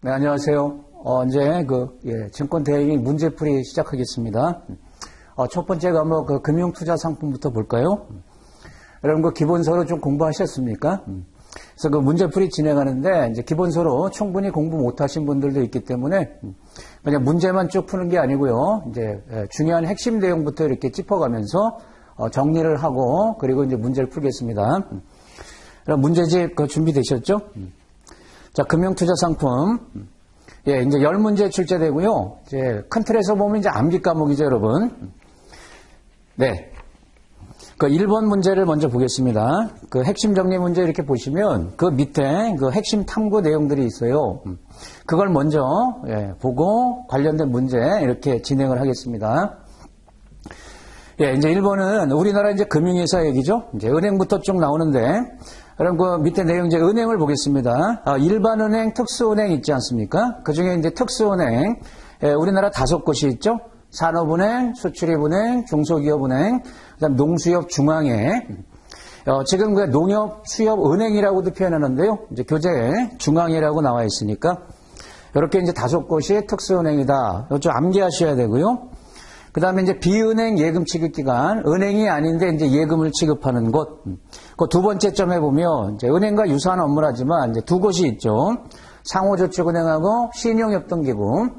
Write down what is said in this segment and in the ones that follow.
네, 안녕하세요. 이제 증권 대행이 문제풀이 시작하겠습니다. 첫 번째 과목 금융투자 상품부터 볼까요? 여러분 기본서로 좀 공부하셨습니까? 그래서 문제풀이 진행하는데 이제 기본서로 충분히 공부 못하신 분들도 있기 때문에 그냥 문제만 쭉 푸는 게 아니고요. 이제 중요한 핵심 내용부터 이렇게 짚어가면서 정리를 하고 그리고 이제 문제를 풀겠습니다. 그럼 문제집 준비되셨죠? 자, 금융투자 상품. 예, 이제 10문제 출제되고요. 이제 큰 틀에서 보면 이제 암기 과목이죠, 여러분. 네. 1번 문제를 먼저 보겠습니다. 핵심 정리 문제 이렇게 보시면 그 밑에 핵심 탐구 내용들이 있어요. 그걸 먼저 보고 관련된 문제 이렇게 진행을 하겠습니다. 예, 이제 1번은 우리나라 이제 금융회사 얘기죠. 이제 은행부터 쭉 나오는데 그럼 밑에 내용 이제 은행을 보겠습니다. 일반은행, 특수은행 있지 않습니까? 그 중에 이제 특수은행, 우리나라 5곳이 있죠. 산업은행, 수출입은행, 중소기업은행, 그다음 농수협 중앙회. 지금 농협수협은행이라고도 표현하는데요. 이제 교재에 중앙회라고 나와 있으니까 이렇게 이제 5곳이 특수은행이다. 이거 좀 암기하셔야 되고요. 그 다음에 이제 비은행 예금 취급기관, 은행이 아닌데 이제 예금을 취급하는 곳. 그 두 번째 점에 보면 이제 은행과 유사한 업무를 하지만 이제 두 곳이 있죠. 상호저축은행하고 신용협동기구.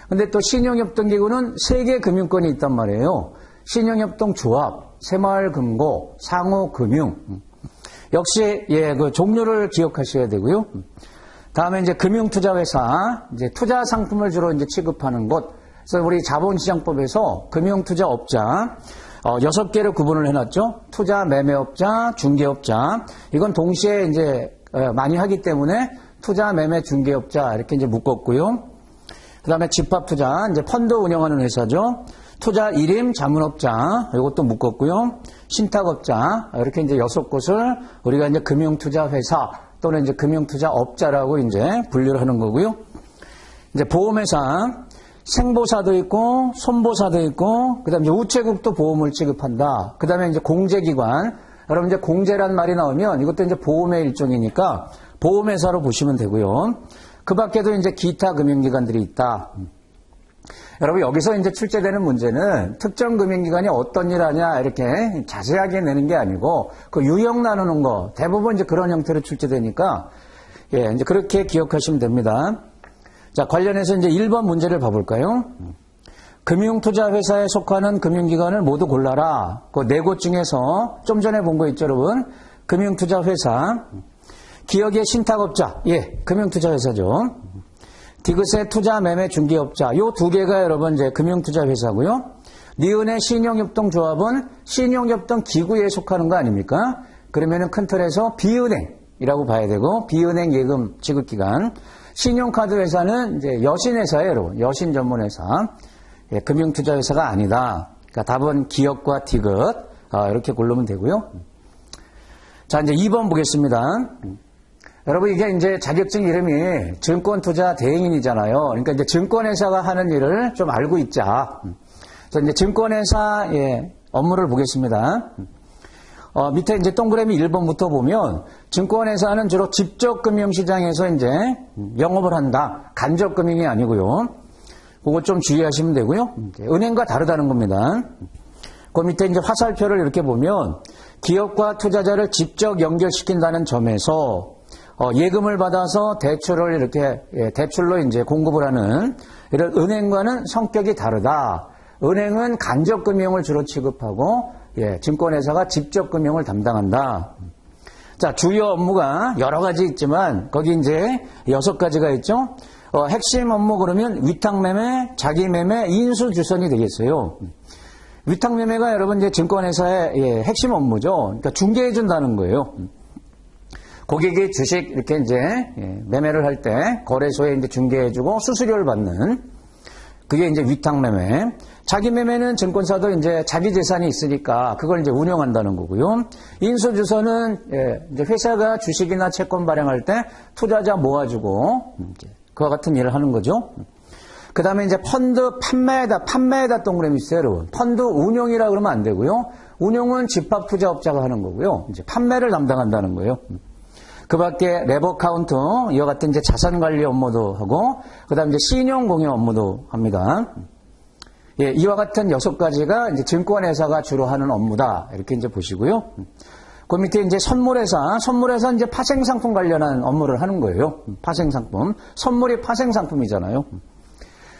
근데 또 신용협동기구는 3개 금융권이 있단 말이에요. 신용협동조합, 새마을금고, 상호금융. 역시 종류를 기억하셔야 되고요. 다음에 이제 금융투자회사, 이제 투자 상품을 주로 이제 취급하는 곳. 그래서 우리 자본시장법에서 금융투자업자 6개를 구분을 해놨죠. 투자 매매업자, 중개업자. 이건 동시에 이제 많이 하기 때문에 투자 매매 중개업자 이렇게 이제 묶었고요. 그다음에 집합투자 이제 펀드 운영하는 회사죠. 투자 일임 자문업자 이것도 묶었고요. 신탁업자 이렇게 이제 6곳을 우리가 이제 금융투자회사 또는 이제 금융투자업자라고 이제 분류를 하는 거고요. 이제 보험회사 생보사도 있고 손보사도 있고 그다음에 이제 우체국도 보험을 취급한다. 그다음에 이제 공제기관. 여러분 이제 공제란 말이 나오면 이것도 이제 보험의 일종이니까 보험회사로 보시면 되고요. 그 밖에도 이제 기타 금융기관들이 있다. 여러분 여기서 이제 출제되는 문제는 특정 금융기관이 어떤 일 하냐 이렇게 자세하게 내는 게 아니고 그 유형 나누는 거 대부분 이제 그런 형태로 출제되니까 이제 그렇게 기억하시면 됩니다. 자, 관련해서 이제 1번 문제를 봐볼까요? 금융투자회사에 속하는 금융기관을 모두 골라라. 그 4곳 중에서 좀 전에 본 거 있죠, 여러분? 금융투자회사. 기업의 신탁업자. 예, 금융투자회사죠. 디귿의 투자 매매 중개업자. 요 2개가 여러분 이제 금융투자회사고요. 니은의 신용협동조합은 신용협동기구에 속하는 거 아닙니까? 그러면은 큰 틀에서 비은행이라고 봐야 되고, 비은행 예금 지급기관. 신용카드 회사는 이제 여신회사예요, 여러분. 여신 전문회사. 예, 금융투자회사가 아니다. 그러니까 답은 기업과 디귿. 이렇게 고르면 되고요. 자, 이제 2번 보겠습니다. 여러분, 이게 이제 자격증 이름이 증권투자 대행인이잖아요. 그러니까 이제 증권회사가 하는 일을 좀 알고 있자. 그래서 이제 증권회사, 업무를 보겠습니다. 밑에 이제 동그라미 1번부터 보면 증권회사는 주로 직접 금융시장에서 이제 영업을 한다. 간접 금융이 아니고요. 그거 좀 주의하시면 되고요. 은행과 다르다는 겁니다. 그 밑에 이제 화살표를 이렇게 보면 기업과 투자자를 직접 연결시킨다는 점에서 예금을 받아서 대출을 이렇게 대출로 이제 공급을 하는 이런 은행과는 성격이 다르다. 은행은 간접 금융을 주로 취급하고 증권회사가 직접 금융을 담당한다. 자, 주요 업무가 여러 가지 있지만 거기 이제 6가지가 있죠. 핵심 업무 그러면 위탁매매, 자기매매, 인수주선이 되겠어요. 위탁매매가 여러분 이제 증권회사의 핵심 업무죠. 그러니까 중개해 준다는 거예요. 고객이 주식 이렇게 이제 매매를 할 때 거래소에 이제 중개해 주고 수수료를 받는 그게 이제 위탁매매. 자기 매매는 증권사도 이제 자기 재산이 있으니까 그걸 이제 운영한다는 거고요. 인수주선은 이제 회사가 주식이나 채권 발행할 때 투자자 모아주고 그와 같은 일을 하는 거죠. 그 다음에 이제 펀드 판매에다 동그라미 있어요, 여러분. 펀드 운용이라 그러면 안 되고요. 운용은 집합투자업자가 하는 거고요. 이제 판매를 담당한다는 거예요. 그 밖에 레버 카운트, 이와 같은 이제 자산 관리 업무도 하고, 그 다음에 이제 신용 공여 업무도 합니다. 예, 이와 같은 6가지가 이제 증권회사가 주로 하는 업무다. 이렇게 이제 보시고요. 그 밑에 이제 선물회사 이제 파생상품 관련한 업무를 하는 거예요. 파생상품. 선물이 파생상품이잖아요.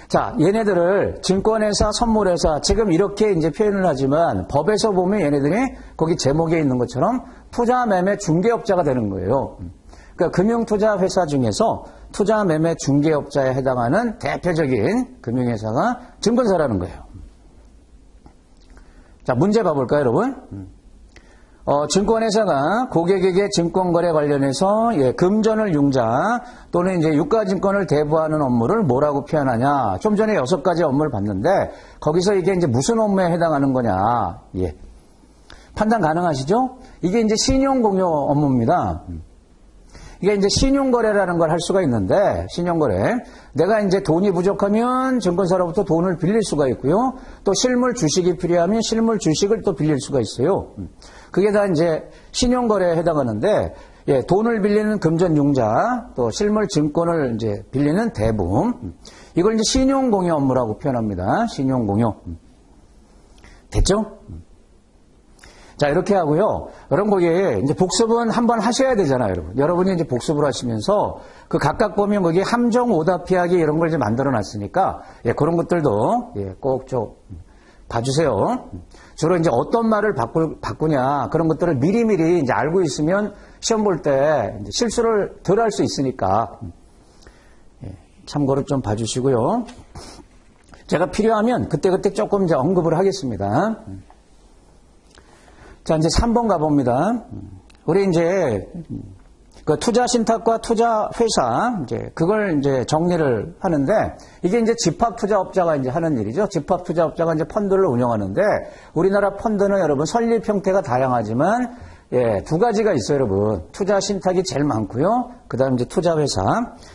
자, 얘네들을 증권회사, 선물회사, 지금 이렇게 이제 표현을 하지만 법에서 보면 얘네들이 거기 제목에 있는 것처럼 투자 매매 중개업자가 되는 거예요. 그러니까 금융투자회사 중에서 투자 매매 중개업자에 해당하는 대표적인 금융회사가 증권사라는 거예요. 자, 문제 봐볼까요, 여러분? 증권회사가 고객에게 증권거래 관련해서 금전을 융자 또는 이제 유가증권을 대부하는 업무를 뭐라고 표현하냐? 좀 전에 6가지 업무를 봤는데 거기서 이게 이제 무슨 업무에 해당하는 거냐? 예. 판단 가능하시죠? 이게 이제 신용공여 업무입니다. 이게 이제 신용거래라는 걸 할 수가 있는데, 신용거래. 내가 이제 돈이 부족하면 증권사로부터 돈을 빌릴 수가 있고요. 또 실물 주식이 필요하면 실물 주식을 또 빌릴 수가 있어요. 그게 다 이제 신용거래에 해당하는데, 예, 돈을 빌리는 금전융자, 또 실물 증권을 이제 빌리는 대부. 이걸 이제 신용공여 업무라고 표현합니다. 신용공여. 됐죠? 자, 이렇게 하고요. 여러분, 거기에 이제 복습은 한번 하셔야 되잖아요, 여러분. 여러분이 이제 복습을 하시면서 그 각각 보면 거기 함정, 오답 피하기 이런 걸 이제 만들어 놨으니까, 예, 그런 것들도, 예, 꼭 좀 봐주세요. 주로 이제 어떤 말을 바꾸냐, 그런 것들을 미리미리 이제 알고 있으면 시험 볼 때 실수를 덜 할 수 있으니까, 예, 참고로 좀 봐주시고요. 제가 필요하면 그때그때 조금 이제 언급을 하겠습니다. 자, 이제 3번 가봅니다. 우리 이제, 그 투자 신탁과 투자 회사, 이제, 그걸 이제 정리를 하는데, 이게 이제 집합 투자업자가 이제 하는 일이죠. 집합 투자업자가 이제 펀드를 운영하는데, 우리나라 펀드는 여러분 설립 형태가 다양하지만, 예, 2가지가 있어요, 여러분. 투자 신탁이 제일 많고요. 그 다음 이제 투자 회사.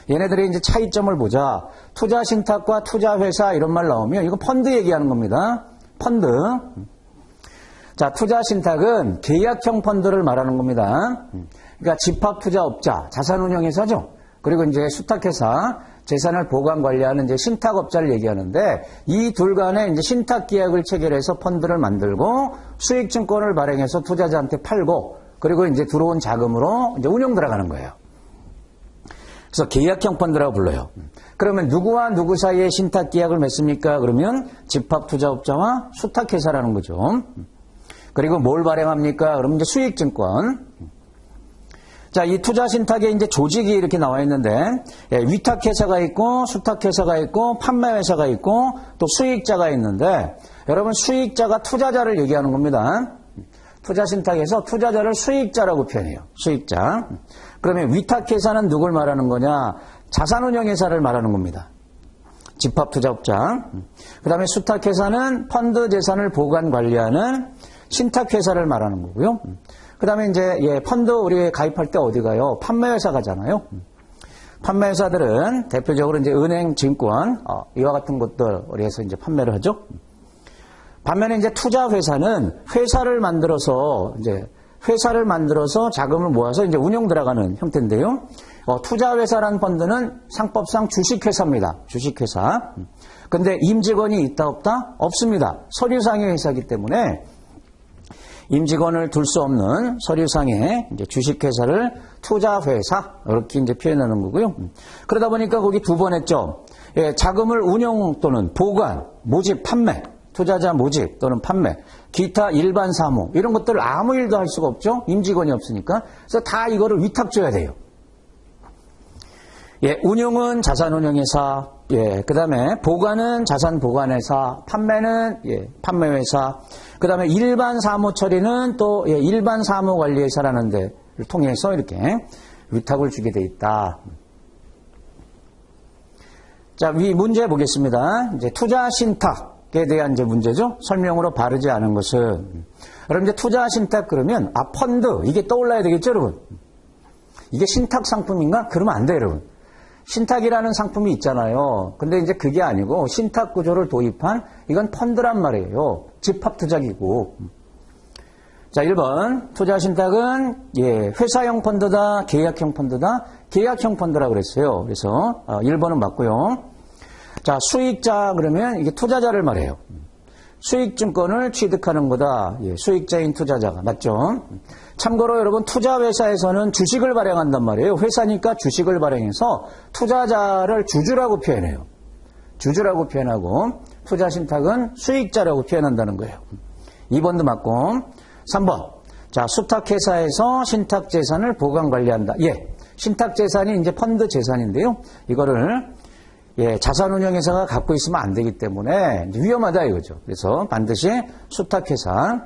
얘네들의 이제 차이점을 보자. 투자 신탁과 투자 회사 이런 말 나오면, 이거 펀드 얘기하는 겁니다. 펀드. 자, 투자 신탁은 계약형 펀드를 말하는 겁니다. 그러니까 집합투자업자, 자산운용회사죠. 그리고 이제 수탁회사, 재산을 보관 관리하는 이제 신탁업자를 얘기하는데 이 둘 간에 이제 신탁 계약을 체결해서 펀드를 만들고 수익증권을 발행해서 투자자한테 팔고 그리고 이제 들어온 자금으로 이제 운용 들어가는 거예요. 그래서 계약형 펀드라고 불러요. 그러면 누구와 누구 사이에 신탁 계약을 맺습니까? 그러면 집합투자업자와 수탁회사라는 거죠. 그리고 뭘 발행합니까? 그러면 이제 수익증권. 자, 이 투자 신탁에 이제 조직이 이렇게 나와 있는데, 예, 위탁회사가 있고, 수탁회사가 있고, 판매회사가 있고, 또 수익자가 있는데, 여러분 수익자가 투자자를 얘기하는 겁니다. 투자 신탁에서 투자자를 수익자라고 표현해요. 수익자. 그러면 위탁회사는 누굴 말하는 거냐? 자산운용회사를 말하는 겁니다. 집합투자업자. 그 다음에 수탁회사는 펀드 재산을 보관 관리하는 신탁회사를 말하는 거고요. 그 다음에 이제, 예, 펀드 우리 가입할 때 어디 가요? 판매회사 가잖아요. 판매회사들은 대표적으로 이제 은행, 증권, 이와 같은 것들 해서 이제 판매를 하죠. 반면에 이제 투자회사는 회사를 만들어서 자금을 모아서 이제 운용 들어가는 형태인데요. 투자회사라는 펀드는 상법상 주식회사입니다. 주식회사. 근데 임직원이 있다 없다? 없습니다. 서류상의 회사이기 때문에 임직원을 둘 수 없는 서류상의 이제 주식회사를 투자회사 이렇게 이제 표현하는 거고요. 그러다 보니까 거기 2번 했죠. 예, 자금을 운용 또는 보관, 모집, 판매, 투자자 모집 또는 판매, 기타 일반 사무 이런 것들을 아무 일도 할 수가 없죠. 임직원이 없으니까. 그래서 다 이거를 위탁 줘야 돼요. 예, 운용은 자산운용회사, 예, 그 다음에 보관은 자산보관회사, 판매는, 예, 판매회사, 그 다음에 일반 사무 처리는 또, 예, 일반 사무관리회사라는 데를 통해서 이렇게 위탁을 주게 돼 있다. 자, 위 문제 보겠습니다. 이제 투자 신탁에 대한 이제 문제죠. 설명으로 바르지 않은 것은. 여러분 이제 투자 신탁 그러면, 펀드, 이게 떠올라야 되겠죠, 여러분? 이게 신탁 상품인가? 그러면 안 돼요, 여러분. 신탁이라는 상품이 있잖아요. 근데 이제 그게 아니고 신탁 구조를 도입한 이건 펀드란 말이에요. 집합투자기고. 자, 1번. 투자 신탁은, 회사형 펀드다, 계약형 펀드다, 계약형 펀드라고 그랬어요. 그래서, 1번은 맞고요. 자, 수익자, 그러면 이게 투자자를 말해요. 수익증권을 취득하는 거다. 수익자인 투자자가. 맞죠? 참고로 여러분, 투자회사에서는 주식을 발행한단 말이에요. 회사니까 주식을 발행해서 투자자를 주주라고 표현해요. 주주라고 표현하고, 투자 신탁은 수익자라고 표현한다는 거예요. 2번도 맞고, 3번. 자, 수탁회사에서 신탁재산을 보관 관리한다. 신탁재산이 이제 펀드 재산인데요. 이거를, 자산운용회사가 갖고 있으면 안 되기 때문에 위험하다 이거죠. 그래서 반드시 수탁회사,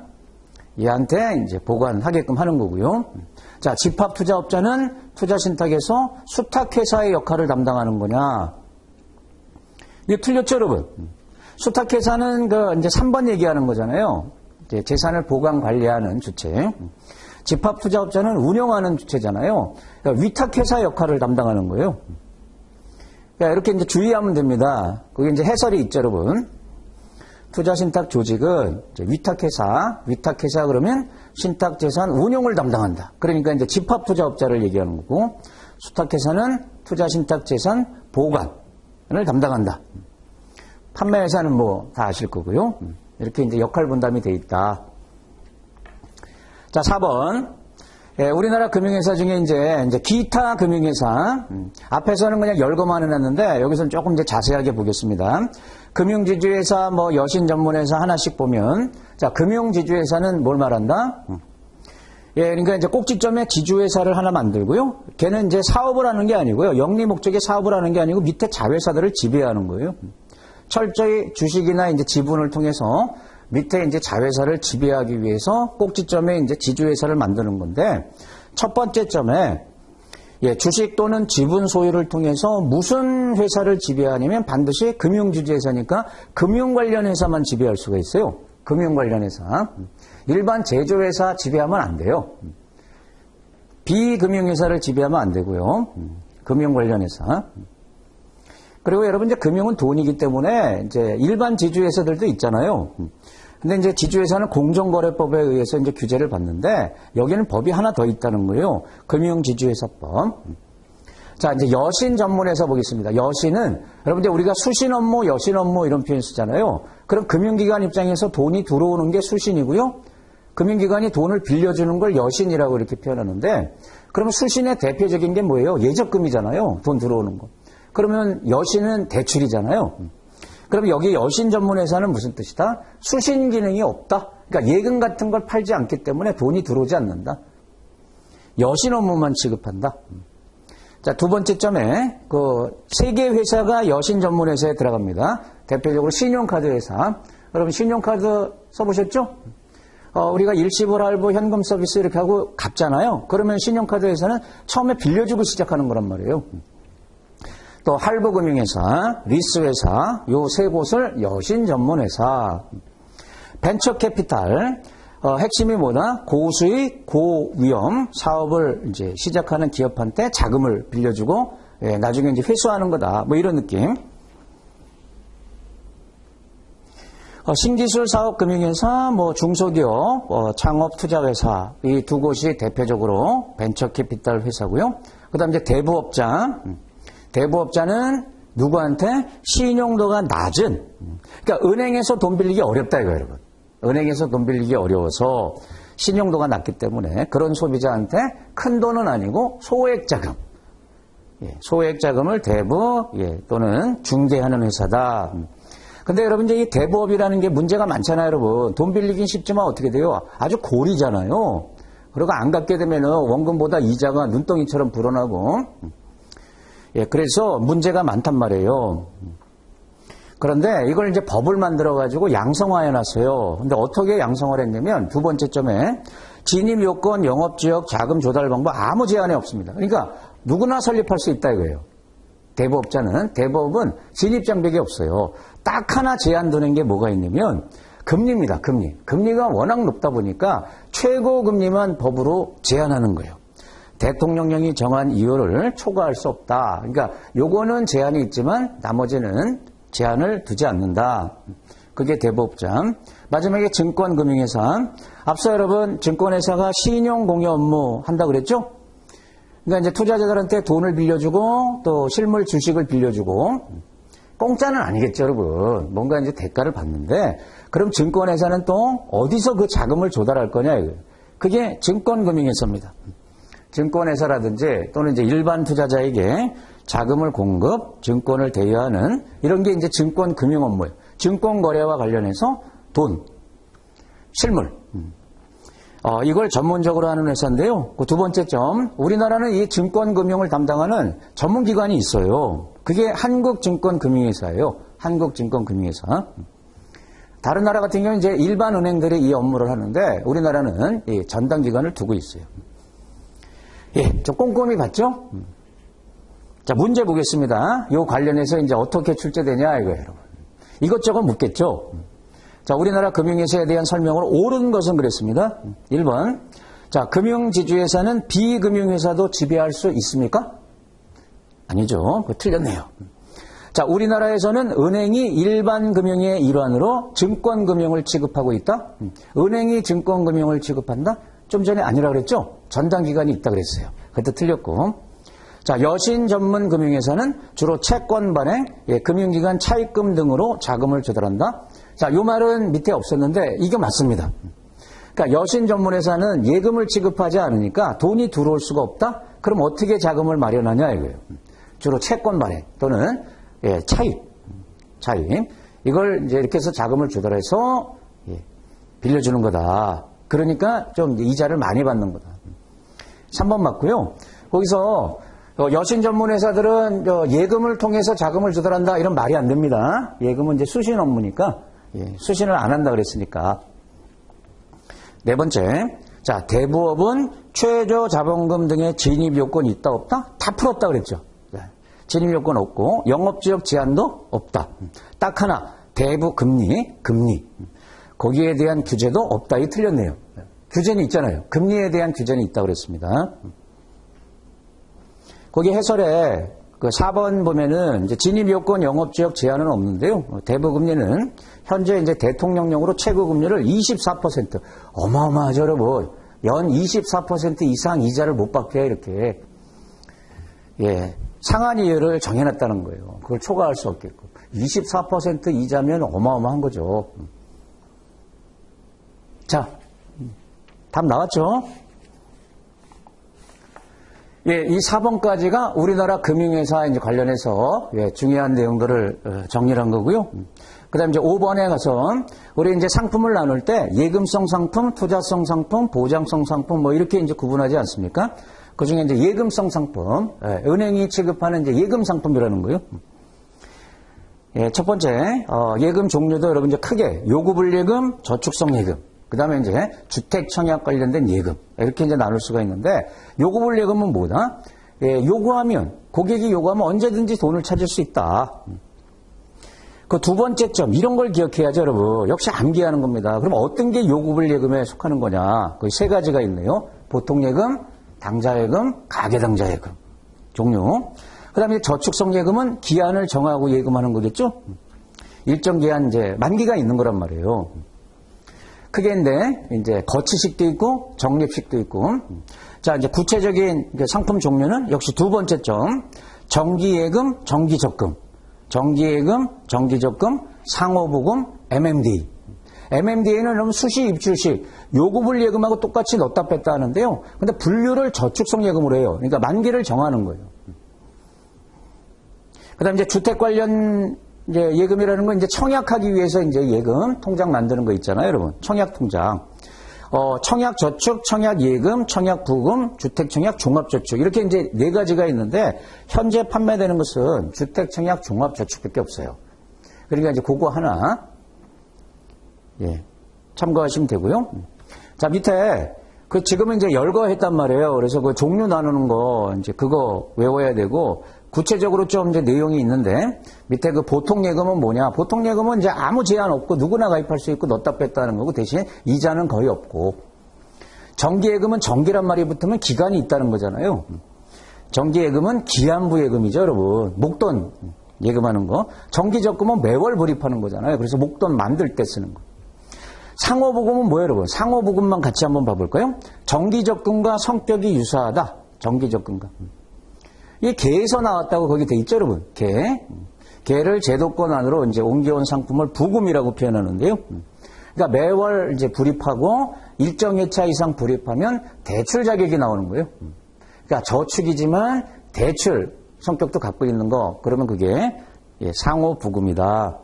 얘한테 이제 보관하게끔 하는 거고요. 자, 집합투자업자는 투자신탁에서 수탁회사의 역할을 담당하는 거냐. 이게 틀렸죠, 여러분? 수탁회사는 이제 3번 얘기하는 거잖아요. 이제 재산을 보관 관리하는 주체. 집합투자업자는 운영하는 주체잖아요. 그러니까 위탁회사 역할을 담당하는 거예요. 그러니까 이렇게 이제 주의하면 됩니다. 그게 이제 해설이 있죠, 여러분. 투자신탁 조직은 이제 위탁회사 그러면 신탁재산 운용을 담당한다. 그러니까 이제 집합투자업자를 얘기하는 거고, 수탁회사는 투자신탁재산 보관을 담당한다. 판매회사는 뭐 다 아실 거고요. 이렇게 이제 역할 분담이 돼 있다. 자, 4번. 우리나라 금융회사 중에 이제 기타 금융회사. 앞에서는 그냥 열거만 해놨는데, 여기서는 조금 이제 자세하게 보겠습니다. 금융지주회사, 뭐 여신전문회사 하나씩 보면, 자, 금융지주회사는 뭘 말한다? 그러니까 이제 꼭지점에 지주회사를 하나 만들고요. 걔는 이제 사업을 하는 게 아니고요. 영리 목적의 사업을 하는 게 아니고 밑에 자회사들을 지배하는 거예요. 철저히 주식이나 이제 지분을 통해서 밑에 이제 자회사를 지배하기 위해서 꼭지점에 이제 지주회사를 만드는 건데, 첫 번째 점에, 주식 또는 지분 소유를 통해서 무슨 회사를 지배하냐면 반드시 금융지주회사니까 금융 관련 회사만 지배할 수가 있어요. 금융 관련 회사. 일반 제조회사 지배하면 안 돼요. 비금융회사를 지배하면 안 되고요. 금융 관련 회사. 그리고 여러분 이제 금융은 돈이기 때문에 이제 일반 지주회사들도 있잖아요. 근데 이제 지주회사는 공정거래법에 의해서 이제 규제를 받는데 여기는 법이 하나 더 있다는 거예요. 금융지주회사법. 자, 이제 여신 전문회사 보겠습니다. 여신은 여러분들 우리가 수신 업무, 여신 업무 이런 표현 쓰잖아요. 그럼 금융기관 입장에서 돈이 들어오는 게 수신이고요. 금융기관이 돈을 빌려주는 걸 여신이라고 이렇게 표현하는데, 그러면 수신의 대표적인 게 뭐예요? 예적금이잖아요. 돈 들어오는 거. 그러면 여신은 대출이잖아요. 그럼 여기 여신 전문회사는 무슨 뜻이다? 수신 기능이 없다. 그러니까 예금 같은 걸 팔지 않기 때문에 돈이 들어오지 않는다. 여신 업무만 취급한다. 자, 두 번째 점에 세 개 회사가 여신 전문회사에 들어갑니다. 대표적으로 신용카드 회사. 여러분 신용카드 써보셨죠? 우리가 일시불 할부 현금 서비스 이렇게 하고 갚잖아요. 그러면 신용카드 회사는 처음에 빌려주고 시작하는 거란 말이에요. 또 할부금융회사, 리스회사, 요 세 곳을 여신 전문회사. 벤처캐피탈, 핵심이 뭐다? 고수익, 고위험 사업을 이제 시작하는 기업한테 자금을 빌려주고, 나중에 이제 회수하는 거다. 뭐 이런 느낌. 신기술 사업 금융회사, 뭐 중소기업, 창업 투자회사, 이 두 곳이 대표적으로 벤처캐피탈 회사고요. 그 다음 이제 대부업자. 대부업자는 누구한테? 신용도가 낮은. 그러니까 은행에서 돈 빌리기 어렵다 이거예요, 여러분. 은행에서 돈 빌리기 어려워서 신용도가 낮기 때문에 그런 소비자한테 큰 돈은 아니고 소액 자금. 소액 자금을 대부 또는 중개하는 회사다. 근데 여러분 이제 이 대부업이라는 게 문제가 많잖아요, 여러분. 돈 빌리긴 쉽지만 어떻게 돼요? 아주 고리잖아요. 그리고 안 갚게 되면은 원금보다 이자가 눈덩이처럼 불어나고. 그래서 문제가 많단 말이에요. 그런데 이걸 이제 법을 만들어가지고 양성화해 놨어요. 근데 어떻게 양성화를 했냐면 두 번째 점에 진입 요건, 영업지역, 자금 조달 방법 아무 제한이 없습니다. 그러니까 누구나 설립할 수 있다 이거예요. 대부업은 진입 장벽이 없어요. 딱 하나 제한 두는 게 뭐가 있냐면 금리입니다. 금리. 금리가 워낙 높다 보니까 최고 금리만 법으로 제한하는 거예요. 대통령령이 정한 이유를 초과할 수 없다. 그러니까 요거는 제한이 있지만 나머지는 제한을 두지 않는다. 그게 대부업장. 마지막에 증권금융회사. 앞서 여러분 증권회사가 신용공여 업무 한다고 그랬죠? 그러니까 이제 투자자들한테 돈을 빌려주고 또 실물 주식을 빌려주고 공짜는 아니겠죠, 여러분. 뭔가 이제 대가를 받는데 그럼 증권회사는 또 어디서 그 자금을 조달할 거냐 이거예요. 그게 증권금융회사입니다. 증권회사라든지 또는 이제 일반 투자자에게 자금을 공급, 증권을 대여하는 이런 게 이제 증권금융 업무예요. 증권거래와 관련해서 돈, 실물. 이걸 전문적으로 하는 회사인데요. 그 두 번째 점, 우리나라는 이 증권금융을 담당하는 전문기관이 있어요. 그게 한국증권금융회사예요. 한국증권금융회사. 다른 나라 같은 경우는 이제 일반 은행들이 이 업무를 하는데 우리나라는 이 전담기관을 두고 있어요. 예, 좀 꼼꼼히 봤죠? 자, 문제 보겠습니다. 요 관련해서 이제 어떻게 출제되냐 이거예요, 여러분. 이것저것 묻겠죠? 자, 우리나라 금융회사에 대한 설명으로 옳은 것은 그랬습니다. 1번. 자, 금융지주회사는 비금융회사도 지배할 수 있습니까? 아니죠. 그거 틀렸네요. 자, 우리나라에서는 은행이 일반 금융의 일환으로 증권금융을 취급하고 있다? 은행이 증권금융을 취급한다? 좀 전에 아니라 그랬죠? 전담기관이 있다 그랬어요. 그것도 틀렸고. 자, 여신 전문 금융회사는 주로 채권 발행, 금융기관 차입금 등으로 자금을 조달한다? 자, 요 말은 밑에 없었는데 이게 맞습니다. 그러니까 여신 전문회사는 예금을 취급하지 않으니까 돈이 들어올 수가 없다? 그럼 어떻게 자금을 마련하냐 이거예요. 주로 채권 발행 또는 차입. 이걸 이제 이렇게 해서 자금을 조달해서 빌려주는 거다. 그러니까 좀 이자를 많이 받는 거다. 3번 맞고요. 거기서 여신 전문 회사들은 예금을 통해서 자금을 조달한다 이런 말이 안 됩니다. 예금은 이제 수신 업무니까 수신을 안 한다 그랬으니까. 네 번째, 자, 대부업은 최저 자본금 등의 진입 요건이 있다 없다? 다 풀었다 그랬죠. 진입 요건 없고 영업지역 제한도 없다. 딱 하나, 대부 금리. 거기에 대한 규제도 없다. 이 틀렸네요. 규제는 있잖아요. 금리에 대한 규제는 있다고 그랬습니다. 거기 해설에 그 4번 보면은 이제 진입 요건 영업지역 제한은 없는데요. 대부 금리는 현재 이제 대통령령으로 최고 금리를 24%. 어마어마하죠, 여러분. 연 24% 이상 이자를 못 받게 이렇게. 상한 이율을 정해놨다는 거예요. 그걸 초과할 수 없게끔. 24% 이자면 어마어마한 거죠. 자, 답 나왔죠? 이 4번까지가 우리나라 금융회사 이제 관련해서 중요한 내용들을 정리를 한 거고요. 그 다음에 이제 5번에 가서 우리 이제 상품을 나눌 때 예금성 상품, 투자성 상품, 보장성 상품 뭐 이렇게 이제 구분하지 않습니까? 그 중에 이제 예금성 상품, 은행이 취급하는 이제 예금 상품이라는 거예요. 첫 번째, 예금 종류도 여러분 이제 크게 요구불예금, 저축성 예금, 그 다음에 이제 주택 청약 관련된 예금, 이렇게 이제 나눌 수가 있는데, 요구불예금은 뭐다? 요구하면, 고객이 요구하면 언제든지 돈을 찾을 수 있다. 그 두 번째 점, 이런 걸 기억해야죠, 여러분. 역시 암기하는 겁니다. 그럼 어떤 게 요구불예금에 속하는 거냐? 거의 세 가지가 있네요. 보통예금, 당좌예금, 가계당좌예금 종류. 그 다음에 저축성 예금은 기한을 정하고 예금하는 거겠죠? 일정 기한 이제 만기가 있는 거란 말이에요. 크게인데 이제 거치식도 있고 적립식도 있고. 자, 이제 구체적인 상품 종류는 역시 두 번째 점. 정기예금, 정기적금. 정기예금, 정기적금, 상호보금, MMDA. MMDA는 그럼 수시 입출식, 요구불 예금하고 똑같이 넣었다 뺐다 하는데요. 근데 분류를 저축성 예금으로 해요. 그러니까 만기를 정하는 거예요. 그 다음에 이제 주택 관련 이제 예금이라는 건 이제 청약하기 위해서 이제 예금 통장 만드는 거 있잖아요, 여러분. 청약 통장. 청약 저축, 청약 예금, 청약 부금, 주택 청약 종합저축. 이렇게 이제 네 가지가 있는데, 현재 판매되는 것은 주택 청약 종합저축밖에 없어요. 그러니까 이제 그거 하나, 참고하시면 되고요. 자, 밑에, 지금은 이제 열거했단 말이에요. 그래서 그 종류 나누는 거, 이제 그거 외워야 되고, 구체적으로 좀 이제 내용이 있는데, 밑에 그 보통예금은 뭐냐? 보통예금은 이제 아무 제한 없고 누구나 가입할 수 있고 넣었다 뺐다 하는 거고, 대신 이자는 거의 없고, 정기예금은 정기란 말이 붙으면 기간이 있다는 거잖아요. 정기예금은 기한부 예금이죠, 여러분. 목돈, 예금하는 거. 정기적금은 매월 불입하는 거잖아요. 그래서 목돈 만들 때 쓰는 거. 상호부금은 뭐예요, 여러분? 상호부금만 같이 한번 봐볼까요? 정기적금과 성격이 유사하다. 정기적금과. 이게 개에서 나왔다고 거기 돼 있죠, 여러분? 개. 개를 제도권 안으로 이제 옮겨온 상품을 부금이라고 표현하는데요. 그러니까 매월 이제 불입하고 일정 회차 이상 불입하면 대출 자격이 나오는 거예요. 그러니까 저축이지만 대출 성격도 갖고 있는 거. 그러면 그게 상호부금이다.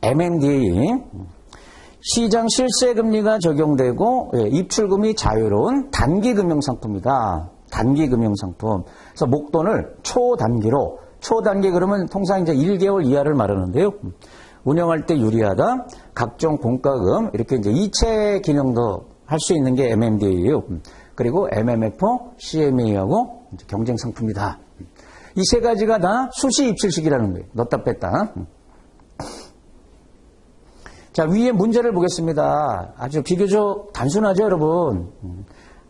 M&A. 시장 실세금리가 적용되고 입출금이 자유로운 단기금융상품이다. 단기금융상품. 그래서 목돈을 초단기로, 초단기 그러면 통상 이제 1개월 이하를 말하는데요. 운영할 때 유리하다. 각종 공과금, 이렇게 이제 이체 기능도 할 수 있는 게 MMDA예요. 그리고 MMF, CMA하고 경쟁상품이다. 이 세 가지가 다 수시 입출식이라는 거예요. 넣었다 뺐다. 자, 위에 문제를 보겠습니다. 아주 비교적 단순하죠, 여러분?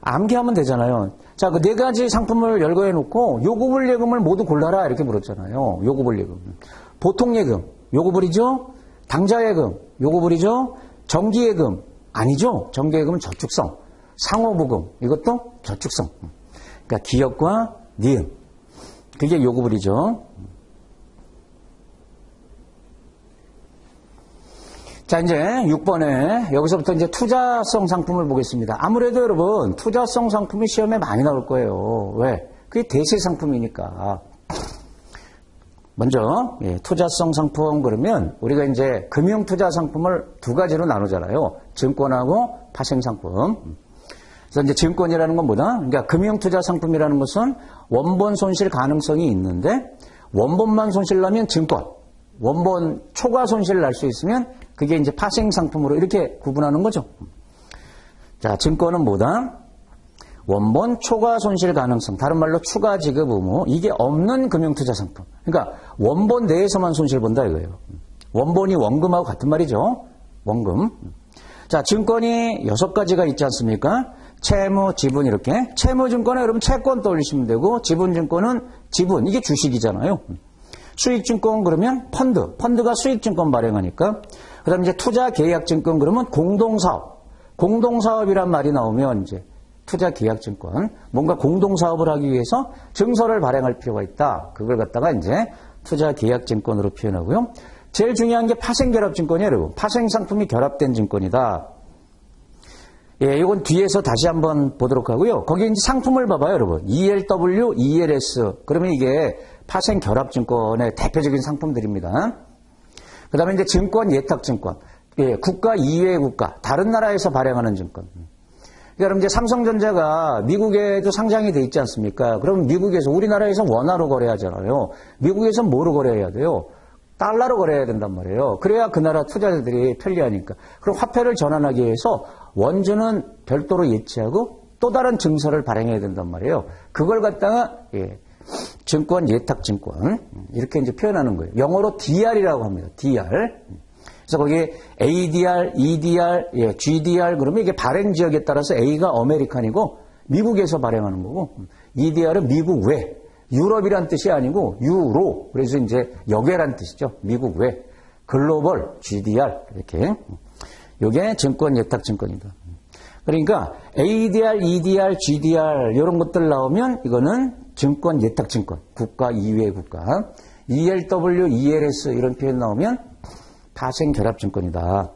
암기하면 되잖아요. 자, 그 네 가지 상품을 열거해 놓고 요구불 예금을 모두 골라라 이렇게 물었잖아요. 요구불 예금. 보통 예금, 요구불이죠? 당좌 예금, 요구불이죠? 정기 예금, 아니죠? 정기 예금은 저축성. 상호부금, 이것도 저축성. 그러니까 기업과 니은. 그게 요구불이죠. 자, 이제 6번에 여기서부터 이제 투자성 상품을 보겠습니다. 아무래도 여러분, 투자성 상품이 시험에 많이 나올 거예요. 왜? 그게 대세 상품이니까. 먼저, 투자성 상품 그러면 우리가 이제 금융 투자 상품을 두 가지로 나누잖아요. 증권하고 파생 상품. 그래서 이제 증권이라는 건 뭐다? 그러니까 금융 투자 상품이라는 것은 원본 손실 가능성이 있는데 원본만 손실 나면 증권. 원본 초과 손실을 날 수 있으면 그게 이제 파생 상품으로 이렇게 구분하는 거죠. 자, 증권은 뭐다? 원본 초과 손실 가능성, 다른 말로 추가 지급 의무, 이게 없는 금융투자 상품. 그러니까 원본 내에서만 손실 본다 이거예요. 원본이 원금하고 같은 말이죠. 원금. 자, 증권이 6가지가 있지 않습니까? 채무, 지분 이렇게. 채무증권은 여러분 채권 떠올리시면 되고, 지분증권은 지분, 이게 주식이잖아요. 수익증권 그러면 펀드, 펀드가 수익증권 발행하니까. 그 다음에 이제 투자계약증권 그러면 공동사업, 공동사업이란 말이 나오면 이제 투자계약증권, 뭔가 공동사업을 하기 위해서 증서를 발행할 필요가 있다. 그걸 갖다가 이제 투자계약증권으로 표현하고요. 제일 중요한 게 파생결합증권이에요, 여러분. 파생상품이 결합된 증권이다. 예, 이건 뒤에서 다시 한번 보도록 하고요. 거기 이제 상품을 봐봐요, 여러분. ELW, ELS. 그러면 이게 파생결합증권의 대표적인 상품들입니다. 그 다음에 이제 증권, 예탁증권. 예, 국가 이외의 국가, 다른 나라에서 발행하는 증권. 그러니까 여러분 이제 삼성전자가 미국에도 상장이 돼 있지 않습니까? 그럼 미국에서, 우리나라에서 원화로 거래하잖아요. 미국에서 뭐로 거래해야 돼요? 달러로 거래해야 된단 말이에요. 그래야 그 나라 투자자들이 편리하니까. 그럼 화폐를 전환하기 위해서 원주는 별도로 예치하고 또 다른 증서를 발행해야 된단 말이에요. 그걸 갖다가 증권, 예탁증권 이렇게 이제 표현하는 거예요. 영어로 DR이라고 합니다. DR. 그래서 거기에 ADR, EDR, GDR 그러면 이게 발행 지역에 따라서 A가 아메리칸이고 미국에서 발행하는 거고, EDR은 미국 외. 유럽이란 뜻이 아니고 유로. 그래서 이제 역외란 뜻이죠. 미국 외. 글로벌 GDR 이렇게. 이게 증권, 예탁증권이다. 그러니까 ADR, EDR, GDR 이런 것들 나오면 이거는 증권, 예탁증권, 국가 이외의 국가. ELW, ELS 이런 표현 나오면 파생결합증권이다.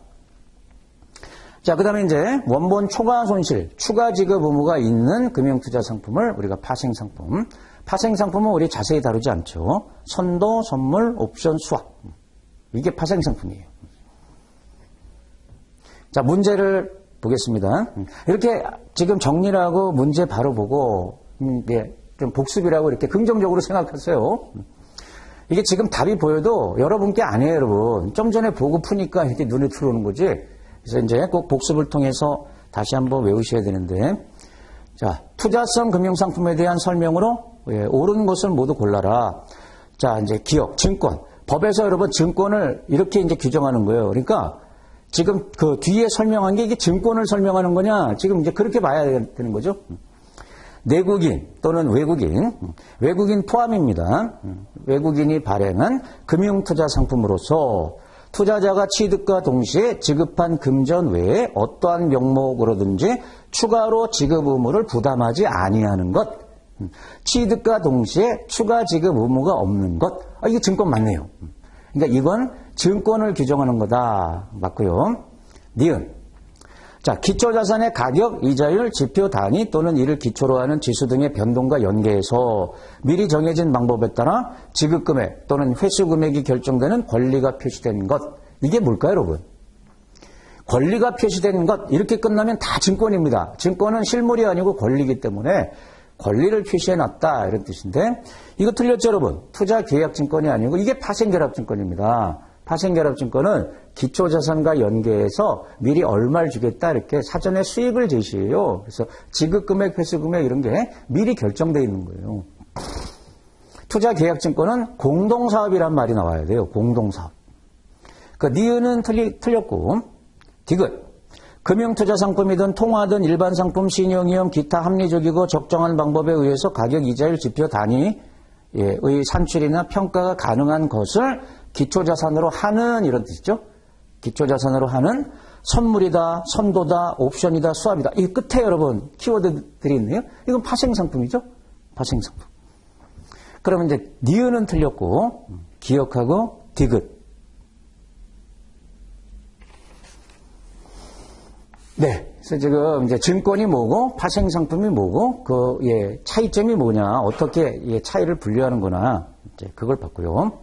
자, 그 다음에 이제 원본 초과 손실, 추가 지급 의무가 있는 금융투자 상품을 우리가 파생상품. 파생상품은 우리 자세히 다루지 않죠. 선도, 선물, 옵션, 수합. 이게 파생상품이에요. 자, 문제를 보겠습니다. 이렇게 지금 정리를 하고 문제 바로 보고, 좀 복습이라고 이렇게 긍정적으로 생각하세요. 이게 지금 답이 보여도 여러분께 아니에요, 여러분. 좀 전에 보고 푸니까 이렇게 눈에 들어오는 거지. 그래서 이제 꼭 복습을 통해서 다시 한번 외우셔야 되는데. 자, 투자성 금융상품에 대한 설명으로 옳은 것을 모두 골라라. 자, 이제 기업, 증권. 법에서 여러분 증권을 이렇게 이제 규정하는 거예요. 그러니까 지금 그 뒤에 설명한 게 이게 증권을 설명하는 거냐? 지금 이제 그렇게 봐야 되는 거죠. 내국인 또는 외국인 포함입니다. 외국인이 발행한 금융투자 상품으로서 투자자가 취득과 동시에 지급한 금전 외에 어떠한 명목으로든지 추가로 지급 의무를 부담하지 아니하는 것. 취득과 동시에 추가 지급 의무가 없는 것. 이게 증권 맞네요. 그러니까 이건 증권을 규정하는 거다. 맞고요. 니은. 자, 기초자산의 가격, 이자율, 지표 단위 또는 이를 기초로 하는 지수 등의 변동과 연계해서 미리 정해진 방법에 따라 지급금액 또는 회수금액이 결정되는 권리가 표시된 것. 이게 뭘까요, 여러분? 권리가 표시된 것. 이렇게 끝나면 다 증권입니다. 증권은 실물이 아니고 권리이기 때문에 권리를 표시해놨다. 이런 뜻인데 이거 틀렸죠, 여러분? 투자계약증권이 아니고 이게 파생결합증권입니다. 파생결합증권은 기초자산과 연계해서 미리 얼마를 주겠다 이렇게 사전에 수익을 제시해요. 그래서 지급금액, 회수금액 이런 게 미리 결정되어 있는 거예요. 투자계약증권은 공동사업이란 말이 나와야 돼요. 공동사업. 그 니은은 틀렸고 디귿. 금융투자상품이든 통화든 일반상품, 신용위험, 기타 합리적이고 적정한 방법에 의해서 가격, 이자율, 지표 단위의 산출이나 평가가 가능한 것을 기초자산으로 하는 이런 뜻이죠. 기초자산으로 하는 선물이다, 선도다, 옵션이다, 수합이다. 이 끝에 여러분 키워드들이 있네요. 이건 파생상품이죠. 파생상품. 그러면 이제 니은은 틀렸고 기억하고 디귿. 네. 그래서 지금 이제 증권이 뭐고 파생상품이 뭐고 차이점이 뭐냐, 어떻게 차이를 분류하는구나. 이제 그걸 봤고요.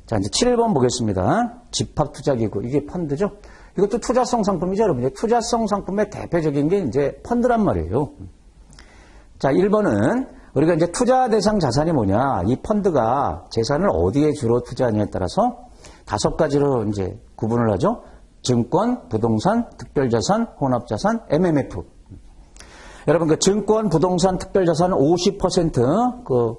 자, 이제 7번 보겠습니다. 집합투자기구. 이게 펀드죠? 이것도 투자성 상품이죠, 여러분. 투자성 상품의 대표적인 게 이제 펀드란 말이에요. 자, 1번은 우리가 이제 투자 대상 자산이 뭐냐. 이 펀드가 재산을 어디에 주로 투자하냐에 따라서 5가지로 이제 구분을 하죠. 증권, 부동산, 특별자산, 혼합자산, MMF. 여러분, 그 증권, 부동산, 특별자산 50% 그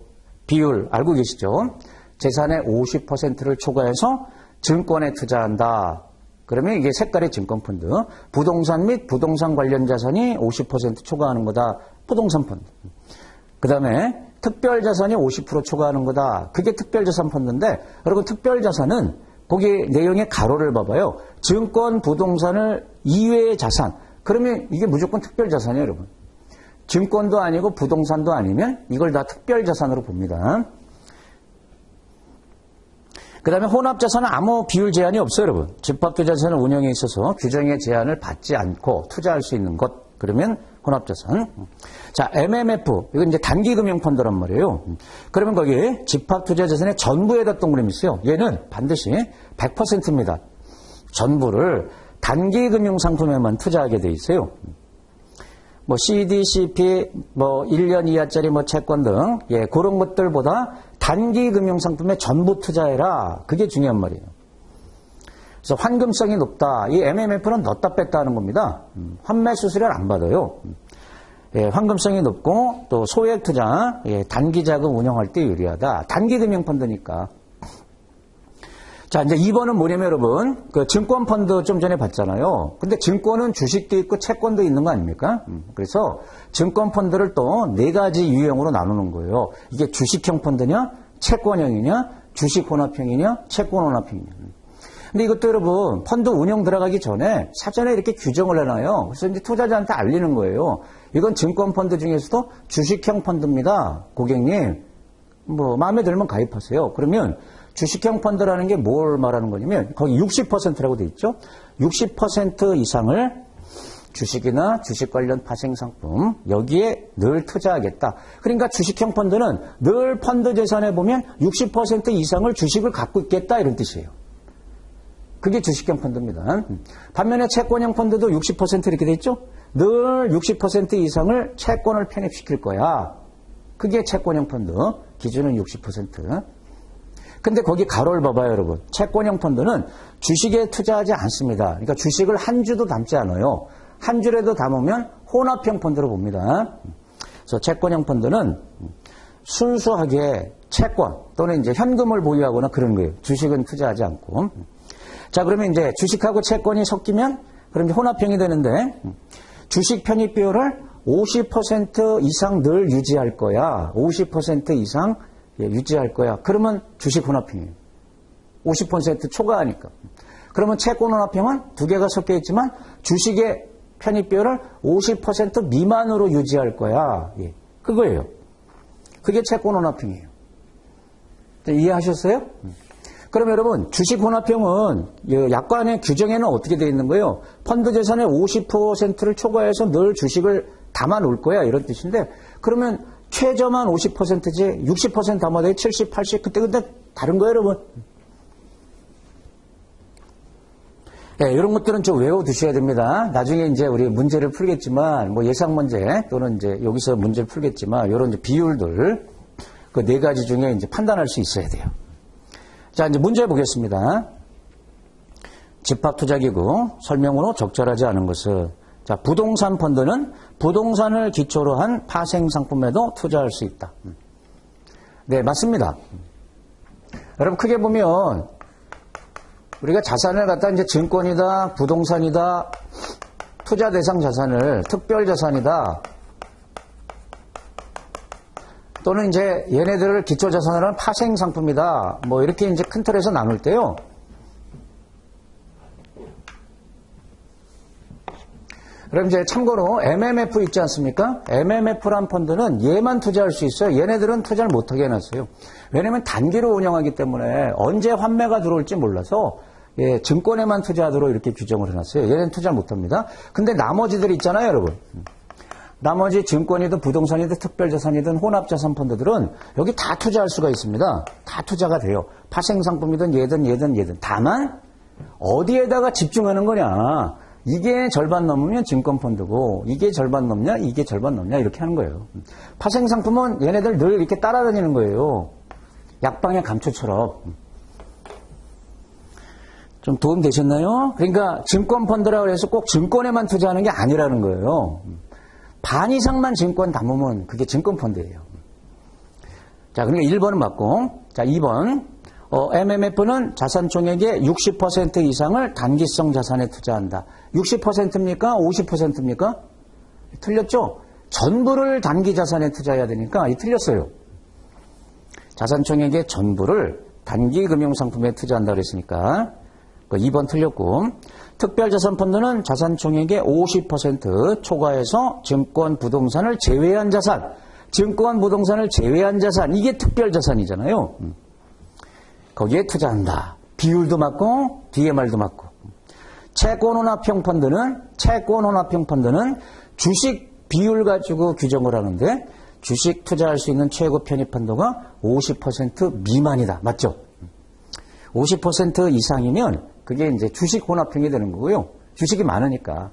비율 알고 계시죠? 재산의 50%를 초과해서 증권에 투자한다. 그러면 이게 색깔의 증권펀드. 부동산 및 부동산 관련 자산이 50% 초과하는 거다. 부동산 펀드. 그 다음에 특별자산이 50% 초과하는 거다. 그게 특별자산 펀드인데, 여러분 특별자산은 거기 내용의 가로를 봐봐요. 증권, 부동산을 이외의 자산. 그러면 이게 무조건 특별자산이에요, 여러분. 증권도 아니고 부동산도 아니면 이걸 다 특별자산으로 봅니다. 그 다음에 혼합자산은 아무 비율 제한이 없어요, 여러분. 집합투자자산 운영에 있어서 규정의 제한을 받지 않고 투자할 수 있는 것. 그러면 혼합자산. 자, MMF. 이건 이제 단기금융펀드란 말이에요. 그러면 거기에 집합투자자산의 전부에다 동그라미 있어요. 얘는 반드시 100%입니다. 전부를 단기금융상품에만 투자하게 돼 있어요. 뭐 CD, CP, 뭐 1년 이하짜리 뭐 채권 등 그런 것들보다 단기 금융상품에 전부 투자해라. 그게 중요한 말이에요. 그래서 환금성이 높다. 이 MMF는 넣었다 뺐다 하는 겁니다. 환매 수수료를 안 받아요. 환금성이 높고 또 소액 투자, 단기 자금 운영할 때 유리하다. 단기 금융펀드니까. 자, 이제 2번은 뭐냐면 여러분, 그 증권펀드 좀 전에 봤잖아요. 근데 증권은 주식도 있고 채권도 있는 거 아닙니까? 그래서 증권펀드를 또 4가지 유형으로 나누는 거예요. 이게 주식형 펀드냐, 채권형이냐, 주식 혼합형이냐, 채권 혼합형이냐. 근데 이것도 여러분, 펀드 운영 들어가기 전에 사전에 이렇게 규정을 해놔요. 그래서 이제 투자자한테 알리는 거예요. 이건 증권펀드 중에서도 주식형 펀드입니다. 고객님, 뭐, 마음에 들면 가입하세요. 그러면 주식형 펀드라는 게 뭘 말하는 거냐면 거기 60%라고 돼 있죠. 60% 이상을 주식이나 주식 관련 파생상품 여기에 늘 투자하겠다. 그러니까 주식형 펀드는 늘 펀드 재산에 보면 60% 이상을 주식을 갖고 있겠다 이런 뜻이에요. 그게 주식형 펀드입니다. 반면에 채권형 펀드도 60% 이렇게 돼 있죠. 늘 60% 이상을 채권을 편입시킬 거야. 그게 채권형 펀드. 기준은 60%. 근데 거기 가로를 봐봐요, 여러분. 채권형 펀드는 주식에 투자하지 않습니다. 그러니까 주식을 한 주도 담지 않아요. 한 주라도 담으면 혼합형 펀드로 봅니다. 그래서 채권형 펀드는 순수하게 채권 또는 이제 현금을 보유하거나 그런 거예요. 주식은 투자하지 않고. 자, 그러면 이제 주식하고 채권이 섞이면 그럼 이제 혼합형이 되는데 주식 편입 비율을 50% 이상 늘 유지할 거야. 50% 이상 유지할 거야. 그러면 주식 혼합형이에요. 50% 초과하니까. 그러면 채권 혼합형은 두 개가 섞여 있지만 주식의 편입 비율을 50% 미만으로 유지할 거야. 예. 그거예요. 그게 채권 혼합형이에요. 이해하셨어요? 그럼 여러분 주식 혼합형은 약관의 규정에는 어떻게 되어 있는 거예요? 펀드 재산의 50%를 초과해서 늘 주식을 담아 놓을 거야 이런 뜻인데 그러면 최저만 50%지 60% 담아도 70, 80 그때 다른 거예요 여러분. 네, 이런 것들은 좀 외워두셔야 됩니다. 나중에 이제 우리 문제를 풀겠지만 뭐 예상 문제 또는 이제 여기서 문제를 풀겠지만 이런 이제 비율들 그 네 가지 중에 이제 판단할 수 있어야 돼요. 자, 이제 문제 보겠습니다. 집합투자기구 설명으로 적절하지 않은 것은 자, 부동산 펀드는 부동산을 기초로 한 파생상품에도 투자할 수 있다. 네, 맞습니다. 여러분 크게 보면 우리가 자산을 갖다 이제 증권이다, 부동산이다, 투자 대상 자산을 특별 자산이다, 또는 이제 얘네들을 기초 자산으로 한 파생 상품이다. 뭐 이렇게 이제 큰 틀에서 나눌 때요. 그럼 이제 참고로 MMF 있지 않습니까? MMF란 펀드는 얘만 투자할 수 있어요. 얘네들은 투자를 못하게 해놨어요. 왜냐면 단기로 운영하기 때문에 언제 환매가 들어올지 몰라서 예, 증권에만 투자하도록 이렇게 규정을 해놨어요. 얘네는 투자를 못합니다. 근데 나머지들 있잖아요, 여러분. 나머지 증권이든 부동산이든 특별자산이든 혼합자산 펀드들은 여기 다 투자할 수가 있습니다. 다 투자가 돼요. 파생상품이든 얘든. 다만 어디에다가 집중하는 거냐. 이게 절반 넘으면 증권펀드고 이게 절반 넘냐 이게 절반 넘냐 이렇게 하는 거예요. 파생상품은 얘네들 늘 이렇게 따라다니는 거예요. 약방의 감초처럼. 좀 도움 되셨나요? 그러니까 증권펀드라고 해서 꼭 증권에만 투자하는 게 아니라는 거예요. 반 이상만 증권 담으면 그게 증권펀드예요. 자, 그러니까 1번은 맞고, 자, 2번. MMF는 자산 총액의 60% 이상을 단기성 자산에 투자한다. 60%입니까? 50%입니까? 틀렸죠? 전부를 단기 자산에 투자해야 되니까 틀렸어요. 자산 총액의 전부를 단기 금융상품에 투자한다 그랬으니까 2번 틀렸고, 특별자산펀드는 자산 총액의 50% 초과해서 증권, 부동산을 제외한 자산, 증권, 부동산을 제외한 자산, 이게 특별자산이잖아요. 거기에 투자한다. 비율도 맞고 DMR도 맞고. 채권혼합형 펀드는 주식 비율 가지고 규정을 하는데 주식 투자할 수 있는 최고 편입 한도가 50% 미만이다. 맞죠? 50% 이상이면 그게 이제 주식 혼합형이 되는 거고요. 주식이 많으니까.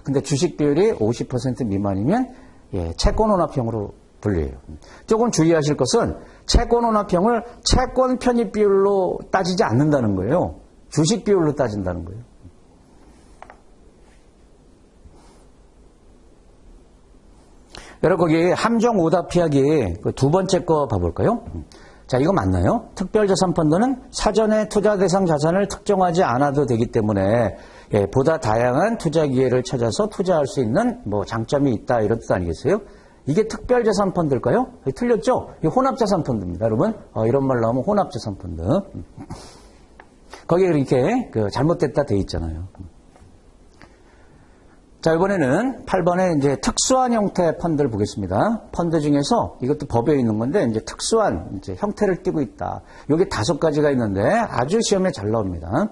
근데 주식 비율이 50% 미만이면 예, 채권 혼합형으로 분류해요. 조금 주의하실 것은 채권 혼합형을 채권 편입 비율로 따지지 않는다는 거예요. 주식 비율로 따진다는 거예요. 여러분 거기 함정 오답 피하기 두 번째 거 봐볼까요? 자, 이거 맞나요? 특별자산펀드는 사전에 투자 대상 자산을 특정하지 않아도 되기 때문에 예, 보다 다양한 투자 기회를 찾아서 투자할 수 있는 뭐 장점이 있다 이런 뜻 아니겠어요? 이게 특별자산펀드일까요? 틀렸죠? 이게 혼합자산펀드입니다, 여러분. 이런 말 나오면 혼합자산펀드. 거기에 이렇게 잘못됐다 돼 있잖아요. 자, 이번에는 8번에 이제 특수한 형태의 펀드를 보겠습니다. 펀드 중에서 이것도 법에 있는 건데 이제 특수한 이제 형태를 띠고 있다. 여기 5가지가 있는데 아주 시험에 잘 나옵니다.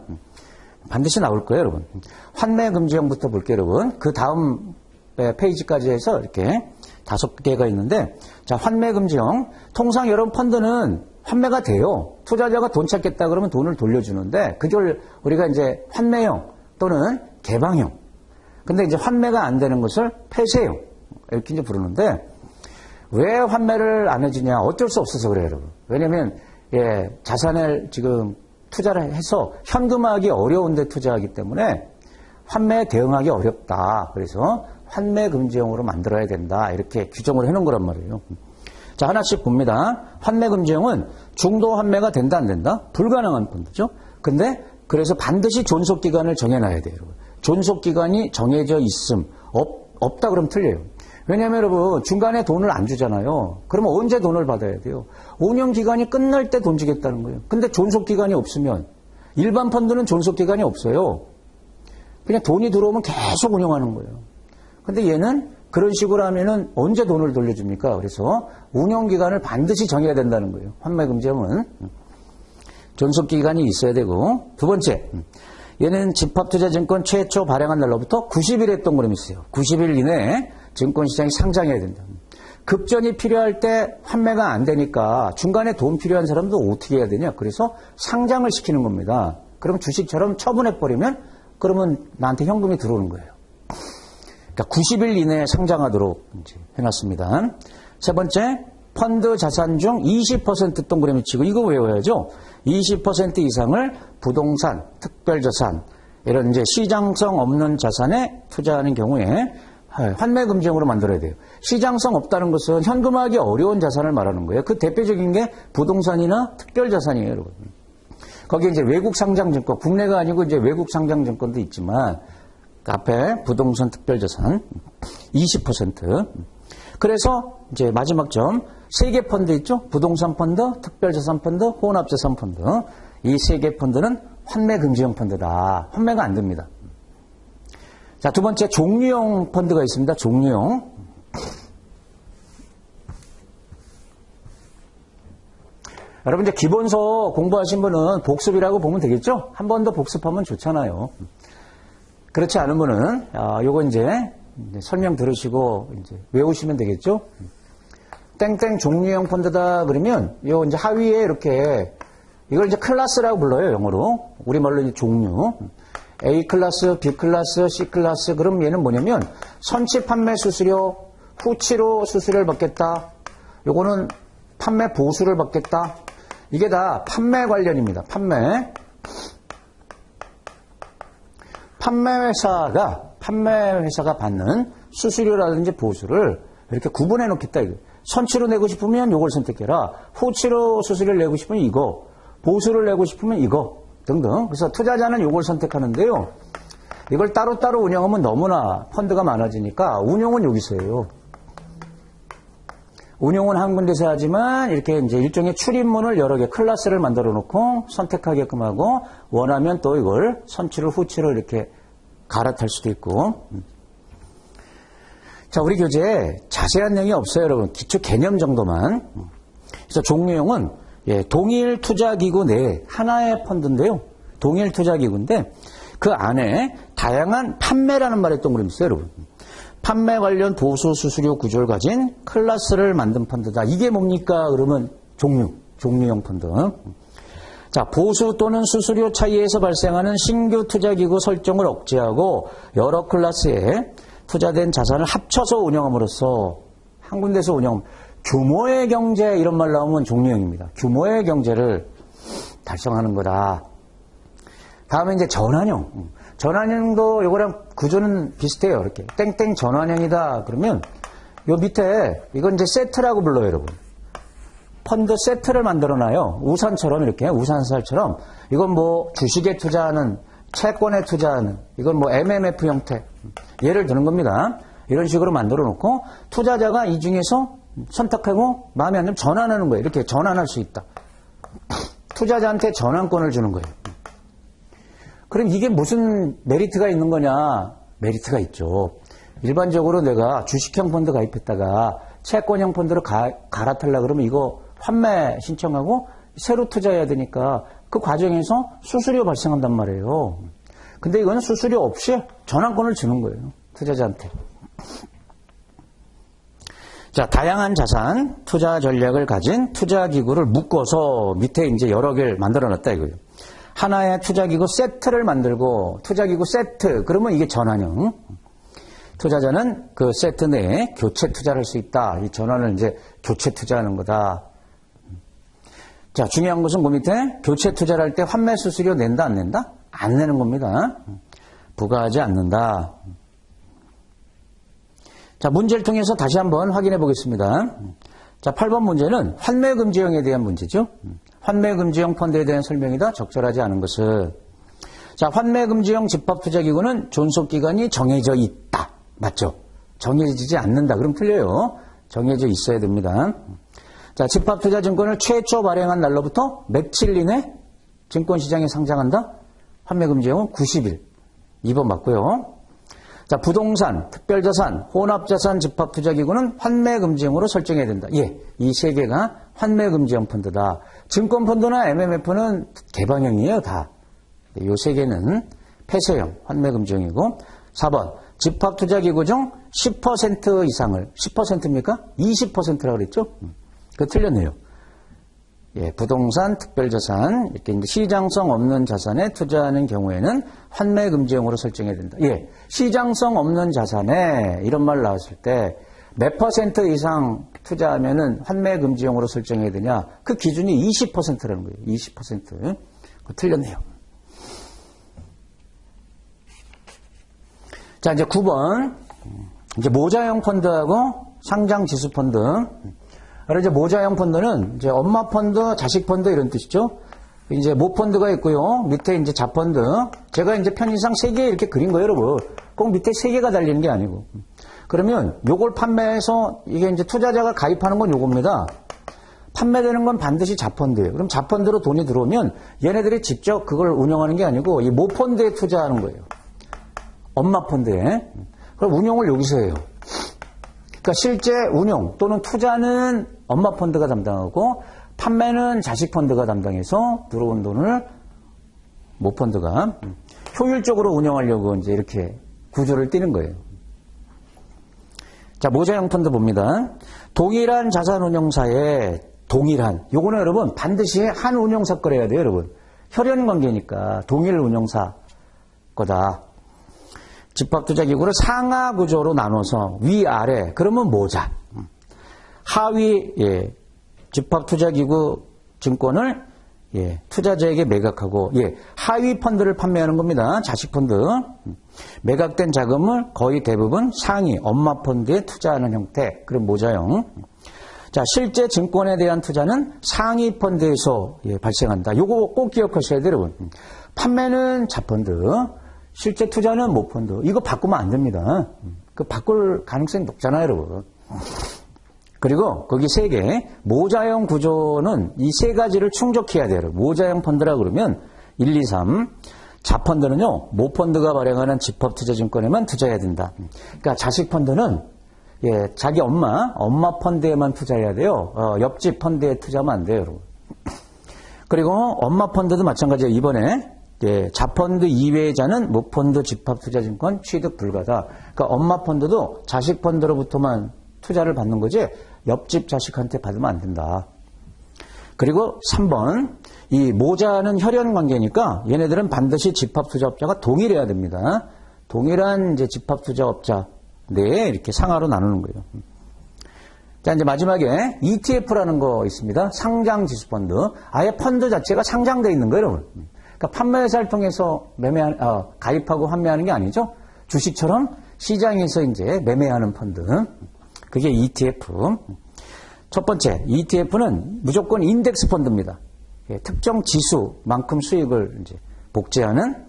반드시 나올 거예요, 여러분. 환매 금지형부터 볼게요, 여러분. 그 다음 페이지까지 해서 이렇게 5개가 있는데 자, 환매 금지형. 통상 여러분 펀드는 환매가 돼요. 투자자가 돈 찾겠다 그러면 돈을 돌려주는데 그걸 우리가 이제 환매형 또는 개방형. 근데 이제 환매가 안 되는 것을 폐쇄형 이렇게 이제 부르는데 왜 환매를 안 해주냐? 어쩔 수 없어서 그래요, 여러분. 왜냐면 예, 자산을 지금 투자를 해서 현금화하기 어려운데 투자하기 때문에 환매에 대응하기 어렵다. 그래서 환매 금지형으로 만들어야 된다. 이렇게 규정을 해놓은 거란 말이에요. 자, 하나씩 봅니다. 환매 금지형은 중도 환매가 된다 안 된다? 불가능한 펀드죠. 근데 그래서 반드시 존속 기간을 정해놔야 돼요, 여러분. 존속 기간이 정해져 있음. 없다 그러면 틀려요. 왜냐하면 여러분 중간에 돈을 안 주잖아요. 그러면 언제 돈을 받아야 돼요? 운영기간이 끝날 때 돈 주겠다는 거예요. 근데 존속기간이 없으면 일반 펀드는 존속기간이 없어요. 그냥 돈이 들어오면 계속 운영하는 거예요. 근데 얘는 그런 식으로 하면은 언제 돈을 돌려줍니까? 그래서 운영기간을 반드시 정해야 된다는 거예요. 환매금지형은. 존속기간이 있어야 되고. 두 번째, 얘는 집합투자증권 최초 발행한 날로부터 90일의 동그라미 있어요. 90일 이내에 증권시장이 상장해야 된다. 급전이 필요할 때 환매가 안 되니까 중간에 돈 필요한 사람도 어떻게 해야 되냐? 그래서 상장을 시키는 겁니다. 그럼 주식처럼 처분해버리면 그러면 나한테 현금이 들어오는 거예요. 그러니까 90일 이내에 상장하도록 이제 해놨습니다. 세 번째, 펀드 자산 중 20% 동그라미 치고 이거 외워야죠. 20% 이상을 부동산, 특별자산 이런 이제 시장성 없는 자산에 투자하는 경우에 환매금지형으로 만들어야 돼요. 시장성 없다는 것은 현금화하기 어려운 자산을 말하는 거예요. 그 대표적인 게 부동산이나 특별자산이에요, 여러분. 거기에 이제 외국 상장증권, 국내가 아니고 이제 외국 상장증권도 있지만 그 앞에 부동산, 특별자산 20%. 그래서 이제 마지막 점, 세 개 펀드 있죠? 부동산 펀드, 특별자산 펀드, 혼합자산 펀드. 이 세 개 펀드는 환매금지형 펀드다. 환매가 안 됩니다. 자, 두 번째 종류형 펀드가 있습니다. 종류형. 여러분 이제 기본서 공부하신 분은 복습이라고 보면 되겠죠? 한 번 더 복습하면 좋잖아요. 그렇지 않은 분은 요거 이제 설명 들으시고 이제 외우시면 되겠죠? 땡땡 종류형 펀드다 그러면 요 이제 하위에 이렇게 이걸 이제 클래스라고 불러요, 영어로. 우리말로 이제 종류. A 클래스, B 클래스, C 클래스. 그럼 얘는 뭐냐면 선취 판매 수수료, 후치로 수수료를 받겠다. 요거는 판매 보수를 받겠다. 이게 다 판매 관련입니다. 판매회사가 받는 수수료라든지 보수를 이렇게 구분해 놓겠다. 이거. 선취로 내고 싶으면 이걸 선택해라. 후치로 수수료를 내고 싶으면 이거. 보수를 내고 싶으면 이거. 등등. 그래서 투자자는 이걸 선택하는데요. 이걸 따로따로 운영하면 너무나 펀드가 많아지니까 운용은 여기서 해요. 운용은 한 군데서 하지만 이렇게 이제 일종의 출입문을 여러 개 클래스를 만들어 놓고 선택하게끔 하고 원하면 또 이걸 선취로 후치로 이렇게 갈아탈 수도 있고. 자, 우리 교재에 자세한 내용이 없어요, 여러분. 기초 개념 정도만. 그래서 종류형은 동일 투자기구 내에 하나의 펀드인데요. 동일 투자기구인데 그 안에 다양한 판매라는 말에 동그라미 있어요, 여러분. 판매 관련 보수 수수료 구조를 가진 클래스를 만든 펀드다. 이게 뭡니까? 그러면 종류형 펀드. 자, 보수 또는 수수료 차이에서 발생하는 신규 투자기구 설정을 억제하고 여러 클래스에 투자된 자산을 합쳐서 운영함으로써 한 군데서 규모의 경제 이런 말 나오면 종류형입니다. 규모의 경제를 달성하는 거다. 다음에 이제 전환형. 전환형도 요거랑 구조는 비슷해요. 이렇게 땡땡 전환형이다 그러면 요 밑에 이건 이제 세트라고 불러요, 여러분. 펀드 세트를 만들어놔요. 우산처럼 이렇게 우산살처럼. 이건 뭐 주식에 투자하는, 채권에 투자하는, 이건 뭐 MMF 형태. 예를 드는 겁니다. 이런 식으로 만들어 놓고 투자자가 이 중에서 선택하고 마음에 안 들면 전환하는 거예요. 이렇게 전환할 수 있다. 투자자한테 전환권을 주는 거예요. 그럼 이게 무슨 메리트가 있는 거냐? 메리트가 있죠. 일반적으로 내가 주식형 펀드 가입했다가 채권형 펀드로 갈아탈라 그러면 이거 환매 신청하고 새로 투자해야 되니까 그 과정에서 수수료 발생한단 말이에요. 근데 이거는 수수료 없이 전환권을 주는 거예요. 투자자한테. 자, 다양한 자산, 투자 전략을 가진 투자기구를 묶어서 밑에 이제 여러 개를 만들어 놨다 이거예요. 하나의 투자기구 세트를 만들고 투자기구 세트 그러면 이게 전환형. 투자자는 그 세트 내에 교체 투자를 할 수 있다. 이 전환을 이제 교체 투자하는 거다. 자, 중요한 것은 그 밑에 교체 투자를 할 때 환매 수수료 낸다 안 낸다? 안 내는 겁니다. 부과하지 않는다. 자, 문제를 통해서 다시 한번 확인해 보겠습니다. 자, 8번 문제는 환매금지형에 대한 문제죠. 환매금지형 펀드에 대한 설명이다. 적절하지 않은 것은. 자, 환매금지형 집합투자기구는 존속기간이 정해져 있다. 맞죠? 정해지지 않는다. 그럼 틀려요. 정해져 있어야 됩니다. 자, 집합투자증권을 최초 발행한 날로부터 며칠 이내 증권시장에 상장한다? 환매금지형은 90일. 2번 맞고요. 자, 부동산, 특별자산, 혼합자산 집합투자기구는 환매금지형으로 설정해야 된다. 예, 이 세 개가 환매금지형 펀드다. 증권펀드나 MMF는 개방형이에요, 다. 이 세 개는 폐쇄형, 환매금지형이고. 4번, 집합투자기구 중 10% 이상을, 10%입니까? 20%라고 그랬죠? 그거 틀렸네요. 예, 부동산, 특별자산, 이렇게 이제 시장성 없는 자산에 투자하는 경우에는 환매금지형으로 설정해야 된다. 예, 시장성 없는 자산에 이런 말 나왔을 때 몇 % 이상 투자하면은 환매금지형으로 설정해야 되냐? 그 기준이 20%라는 거예요. 20%. 그거 틀렸네요. 자, 이제 9번. 이제 모자형 펀드하고 상장 지수 펀드. 그리고 이제 모자형 펀드는 이제 엄마 펀드, 자식 펀드 이런 뜻이죠. 이제 모 펀드가 있고요. 밑에 이제 자펀드. 제가 이제 편의상 3개 이렇게 그린 거예요, 여러분. 꼭 밑에 3개가 달리는 게 아니고. 그러면 요걸 판매해서 이게 이제 투자자가 가입하는 건 요겁니다. 판매되는 건 반드시 자펀드예요. 그럼 자펀드로 돈이 들어오면 얘네들이 직접 그걸 운영하는 게 아니고 이 모 펀드에 투자하는 거예요. 엄마 펀드에. 그럼 운용을 여기서 해요. 그러니까 실제 운용 또는 투자는 엄마 펀드가 담당하고 판매는 자식 펀드가 담당해서 들어온 돈을 모 펀드가 효율적으로 운영하려고 이제 이렇게 구조를 띄는 거예요. 자, 모자형 펀드 봅니다. 동일한 자산 운용사에 동일한, 요거는 여러분 반드시 한 운용사 거래야 돼요, 여러분. 혈연 관계니까 동일 운용사 거다. 집합투자기구를 상하 구조로 나눠서 위아래, 그러면 모자. 하위, 예, 집합투자기구 증권을 예, 투자자에게 매각하고, 예, 하위 펀드를 판매하는 겁니다. 자식 펀드. 매각된 자금을 거의 대부분 상위, 엄마 펀드에 투자하는 형태. 그럼 모자형. 자, 실제 증권에 대한 투자는 상위 펀드에서 예, 발생한다. 요거 꼭 기억하셔야 돼요, 여러분. 판매는 자펀드. 실제 투자는 모 펀드. 이거 바꾸면 안 됩니다. 그 바꿀 가능성이 높잖아요, 여러분. 그리고 거기 3개, 모자형 구조는 이 3가지를 충족해야 돼요. 모자형 펀드라 그러면 1, 2, 3. 자펀드는요, 모 펀드가 발행하는 집합투자증권에만 투자해야 된다. 그러니까 자식 펀드는 예, 자기 엄마 펀드에만 투자해야 돼요. 옆집 펀드에 투자하면 안 돼요, 여러분. 그리고 엄마 펀드도 마찬가지예요. 이번에 예, 자펀드 이외의 자는 모 펀드 집합투자증권 취득 불가다. 그러니까 엄마 펀드도 자식 펀드로부터만 투자를 받는 거지 옆집 자식한테 받으면 안 된다. 그리고 3번, 이 모자는 혈연 관계니까 얘네들은 반드시 집합투자업자가 동일해야 됩니다. 동일한 이제 집합투자업자 내에 이렇게 상하로 나누는 거예요. 자, 이제 마지막에 ETF라는 거 있습니다. 상장지수펀드. 아예 펀드 자체가 상장되어 있는 거예요, 여러분. 그러니까 판매회사를 통해서 가입하고 판매하는 게 아니죠. 주식처럼 시장에서 이제 매매하는 펀드. 그게 ETF. 첫 번째, ETF는 무조건 인덱스 펀드입니다. 예, 특정 지수만큼 수익을 이제 복제하는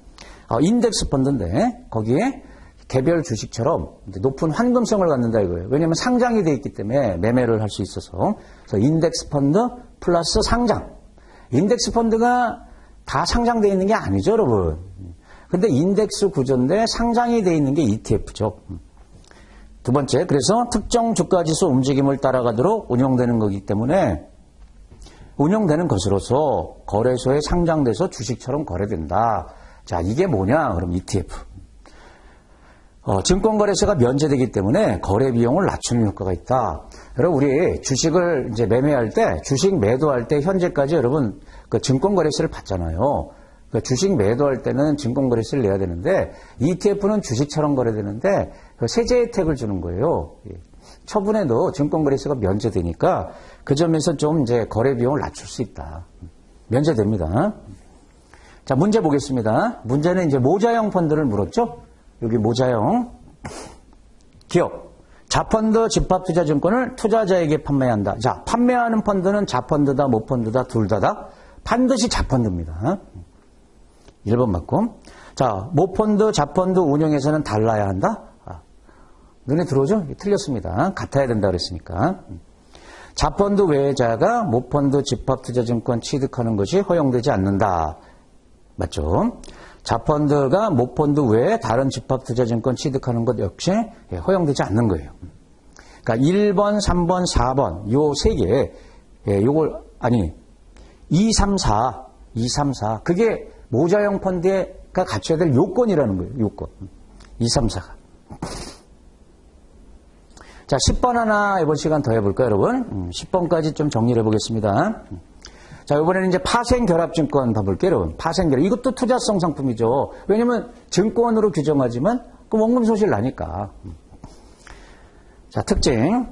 인덱스 펀드인데 거기에 개별 주식처럼 높은 환금성을 갖는다 이거예요. 왜냐하면 상장이 되어 있기 때문에 매매를 할 수 있어서. 그래서 인덱스 펀드 플러스 상장. 인덱스 펀드가 다 상장되어 있는 게 아니죠, 여러분. 근데 인덱스 구조인데 상장이 되어 있는 게 ETF죠. 두 번째, 그래서 특정 주가지수 움직임을 따라가도록 운영되는 거기 때문에 운영되는 것으로서 거래소에 상장돼서 주식처럼 거래된다. 자, 이게 뭐냐? 그럼 ETF. 증권거래세가 면제되기 때문에 거래 비용을 낮추는 효과가 있다. 여러분, 우리 주식을 이제 매매할 때, 주식 매도할 때 현재까지 여러분 그 증권거래세를 받잖아요. 그 주식 매도할 때는 증권거래세를 내야 되는데 ETF는 주식처럼 거래되는데 그 세제 혜택을 주는 거예요. 처분에도 증권거래세가 면제되니까 그 점에서 좀 이제 거래 비용을 낮출 수 있다. 면제됩니다. 자, 문제 보겠습니다. 문제는 이제 모자형 펀드를 물었죠. 여기 모자형 기업 자펀드 집합투자증권을 투자자에게 판매한다. 자, 판매하는 펀드는 자펀드다, 모펀드다, 둘 다다. 반드시 자펀드입니다. 1번 맞고. 자, 모펀드, 자펀드 운영에서는 달라야 한다. 눈에 들어오죠? 틀렸습니다. 같아야 된다 그랬으니까. 자펀드 외자가 모펀드 집합투자증권 취득하는 것이 허용되지 않는다. 맞죠? 자펀드가 모펀드 외에 다른 집합투자증권 취득하는 것 역시 허용되지 않는 거예요. 그러니까 1번, 3번, 4번 요 세 개, 요걸 아니 2, 3, 4, 2, 3, 4 그게 모자형 펀드가 갖춰야 될 요건이라는 거예요. 요건. 2, 3, 4가. 자, 10번 하나 이번 시간 더 해볼까요, 여러분? 10번까지 좀 정리를 해보겠습니다. 자, 이번에는 이제 파생결합증권 봐볼게요, 여러분. 파생결합. 이것도 투자성 상품이죠. 왜냐면 증권으로 규정하지만 그 원금손실 나니까. 자, 특징.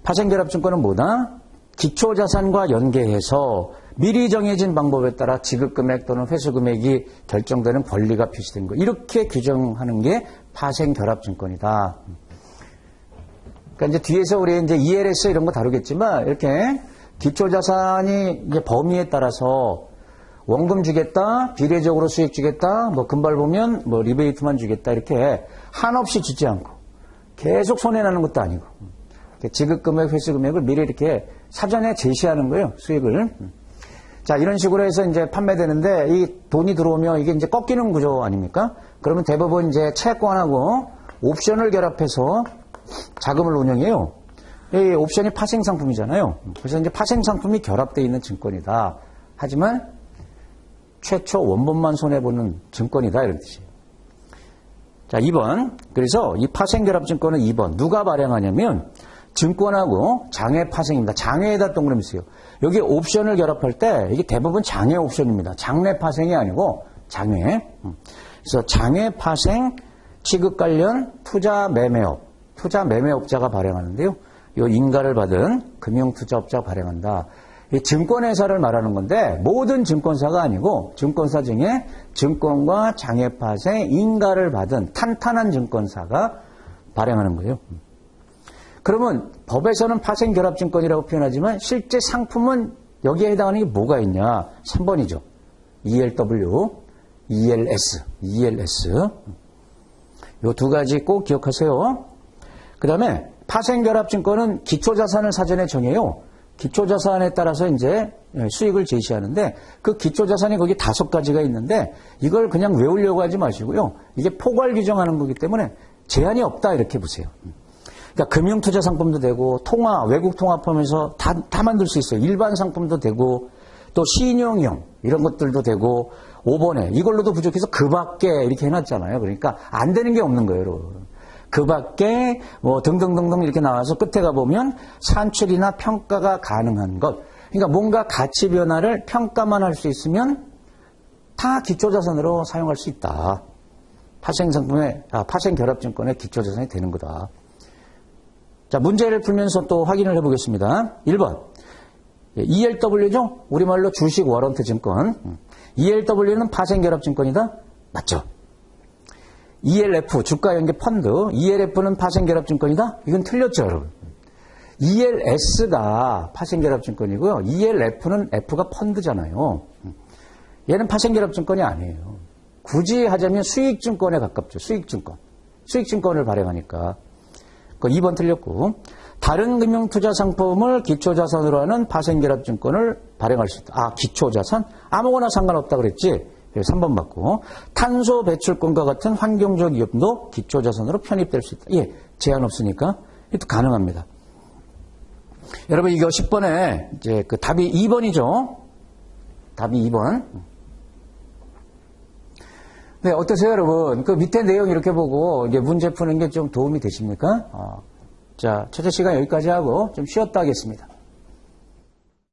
파생결합증권은 뭐다? 기초자산과 연계해서 미리 정해진 방법에 따라 지급금액 또는 회수금액이 결정되는 권리가 표시된 거. 이렇게 규정하는 게 파생결합증권이다. 그러니까 이제 뒤에서 우리 이제 ELS 이런 거 다루겠지만 이렇게 기초자산이 이제 범위에 따라서 원금 주겠다, 비례적으로 수익 주겠다, 뭐 금발 보면 뭐 리베이트만 주겠다 이렇게 한없이 주지 않고 계속 손해나는 것도 아니고 지급금액, 회수금액을 미리 이렇게 사전에 제시하는 거예요, 수익을. 자, 이런 식으로 해서 이제 판매되는데 이 돈이 들어오면 이게 이제 꺾이는 구조 아닙니까? 그러면 대부분 이제 채권하고 옵션을 결합해서 자금을 운영해요. 이 옵션이 파생 상품이잖아요. 그래서 이제 파생 상품이 결합되어 있는 증권이다. 하지만 최초 원본만 손해보는 증권이다. 이런 뜻이에요. 자, 2번. 그래서 이 파생 결합 증권은 2번. 누가 발행하냐면 증권하고 장외 파생입니다. 장외에다 동그라미 쓰요. 여기 옵션을 결합할 때 이게 대부분 장외 옵션입니다. 장내 파생이 아니고 장외. 그래서 장외 파생 취급 관련 투자 매매업. 투자 매매업자가 발행하는데요. 이 인가를 받은 금융투자업자가 발행한다. 이 증권회사를 말하는 건데 모든 증권사가 아니고 증권사 중에 증권과 장외파생 인가를 받은 탄탄한 증권사가 발행하는 거예요. 그러면 법에서는 파생결합증권이라고 표현하지만 실제 상품은 여기에 해당하는 게 뭐가 있냐? 3번이죠. ELW, ELS, ELS. 요 두 가지 꼭 기억하세요. 그 다음에 파생결합증권은 기초자산을 사전에 정해요. 기초자산에 따라서 이제 수익을 제시하는데 그 기초자산이 거기 5가지가 있는데 이걸 그냥 외우려고 하지 마시고요. 이게 포괄 규정하는 거기 때문에 제한이 없다 이렇게 보세요. 그러니까 금융투자 상품도 되고 통화, 외국 통화 포함해서 다 만들 수 있어요. 일반 상품도 되고 또 신용형 이런 것들도 되고 5번에 이걸로도 부족해서 그 밖에 이렇게 해놨잖아요. 그러니까 안 되는 게 없는 거예요, 여러분. 그 밖에 뭐 등등등등 이렇게 나와서 끝에 가보면 산출이나 평가가 가능한 것. 그러니까 뭔가 가치 변화를 평가만 할 수 있으면 다 기초자산으로 사용할 수 있다. 파생결합증권의 기초자산이 되는 거다. 자, 문제를 풀면서 또 확인을 해보겠습니다. 1번. ELW죠? 우리말로 주식 워런트 증권. ELW는 파생결합증권이다? 맞죠? ELF, 주가연계 펀드. ELF는 파생결합증권이다? 이건 틀렸죠, 여러분. ELS가 파생결합증권이고요. ELF는 F가 펀드잖아요. 얘는 파생결합증권이 아니에요. 굳이 하자면 수익증권에 가깝죠. 수익증권. 수익증권을 발행하니까. 그 2번 틀렸고. 다른 금융투자 상품을 기초자산으로 하는 파생결합증권을 발행할 수 있다. 아, 기초자산? 아무거나 상관없다 그랬지? 3번 맞고. 탄소 배출권과 같은 환경적 이익도 기초자산으로 편입될 수 있다. 예, 제한 없으니까 이것도 가능합니다. 여러분, 이거 10번에 이제 그 답이 2번이죠? 답이 2번. 네, 어떠세요, 여러분? 그 밑에 내용 이렇게 보고 이게 문제 푸는 게 좀 도움이 되십니까? 자, 첫째 시간 여기까지 하고 좀 쉬었다 하겠습니다.